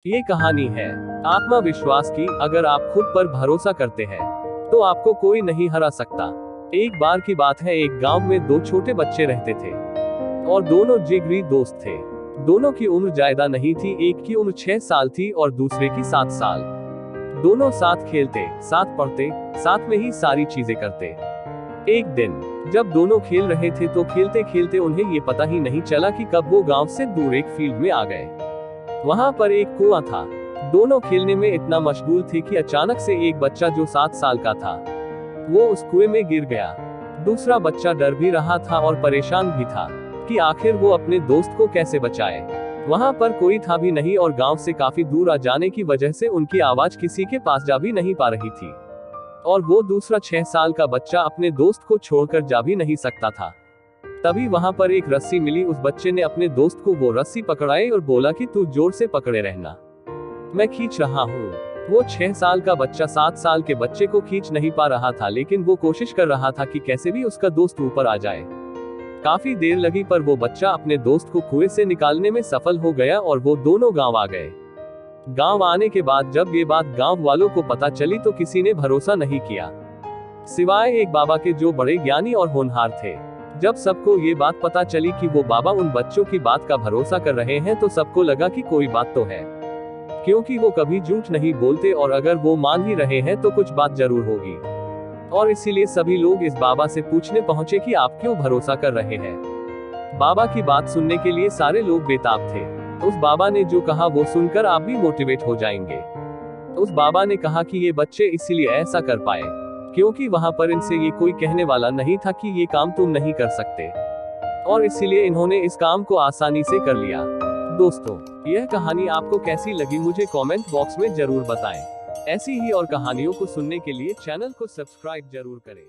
ये कहानी है आत्मविश्वास की। अगर आप खुद पर भरोसा करते हैं तो आपको कोई नहीं हरा सकता। एक बार की बात है, एक गांव में दो छोटे बच्चे रहते थे और दोनों जिगरी दोस्त थे। दोनों की उम्र ज्यादा नहीं थी, एक की उम्र 6 साल थी और दूसरे की 7 साल। दोनों साथ खेलते, साथ पढ़ते, साथ में ही सारी चीजें करते। एक दिन जब दोनों खेल रहे थे तो खेलते खेलते उन्हें ये पता ही नहीं चला कि कब वो गांव से दूर एक फील्ड में आ गए। वहां पर एक कुआं था। दोनों खेलने में इतना मशगूल थे कि अचानक से एक बच्चा जो 7 साल का था वो उस कुएं में गिर गया। दूसरा बच्चा डर भी रहा था और परेशान भी था कि आखिर वो अपने दोस्त को कैसे बचाए। वहां पर कोई था भी नहीं और गांव से काफी दूर आ जाने की वजह से उनकी आवाज किसी के पास जा भी नहीं पा रही थी और वो दूसरा 6 साल का बच्चा अपने दोस्त को छोड़कर जा भी नहीं सकता था। तभी वहां पर एक रस्सी मिली। उस बच्चे ने अपने दोस्त को वो रस्सी पकड़ाई और बोला कि तू जोर से पकड़े रहना, मैं खींच रहा हूँ। वो 6 साल का बच्चा 7 साल के बच्चे को खींच नहीं पा रहा था, लेकिन वो कोशिश कर रहा था कि कैसे भी उसका दोस्त ऊपर आ जाए। काफी देर लगी पर वो बच्चा अपने दोस्त को कुएं से निकालने में सफल हो गया और वो दोनों गांव आ गए। गांव आने के बाद जब ये बात गांव वालों को पता चली तो किसी ने भरोसा नहीं किया, सिवाय एक बाबा के जो बड़े ज्ञानी और होनहार थे। जब सबको ये बात पता चली कि वो बाबा उन बच्चों की बात का भरोसा कर रहे हैं तो सबको लगा कि कोई बात तो है, क्योंकि वो कभी झूठ नहीं बोलते और अगर वो मान ही रहे हैं तो कुछ बात जरूर होगी। और इसीलिए सभी लोग इस बाबा से पूछने पहुंचे कि आप क्यों भरोसा कर रहे हैं। बाबा की बात सुनने के लिए सारे लोग बेताब थे। उस बाबा ने जो कहा वो सुनकर आप भी मोटिवेट हो जाएंगे। उस बाबा ने कहा कि ये बच्चे इसीलिए ऐसा कर पाए क्योंकि वहां पर इनसे ये कोई कहने वाला नहीं था कि ये काम तुम नहीं कर सकते, और इसीलिए इन्होंने इस काम को आसानी से कर लिया। दोस्तों, यह कहानी आपको कैसी लगी मुझे कमेंट बॉक्स में जरूर बताएं। ऐसी ही और कहानियों को सुनने के लिए चैनल को सब्सक्राइब जरूर करें।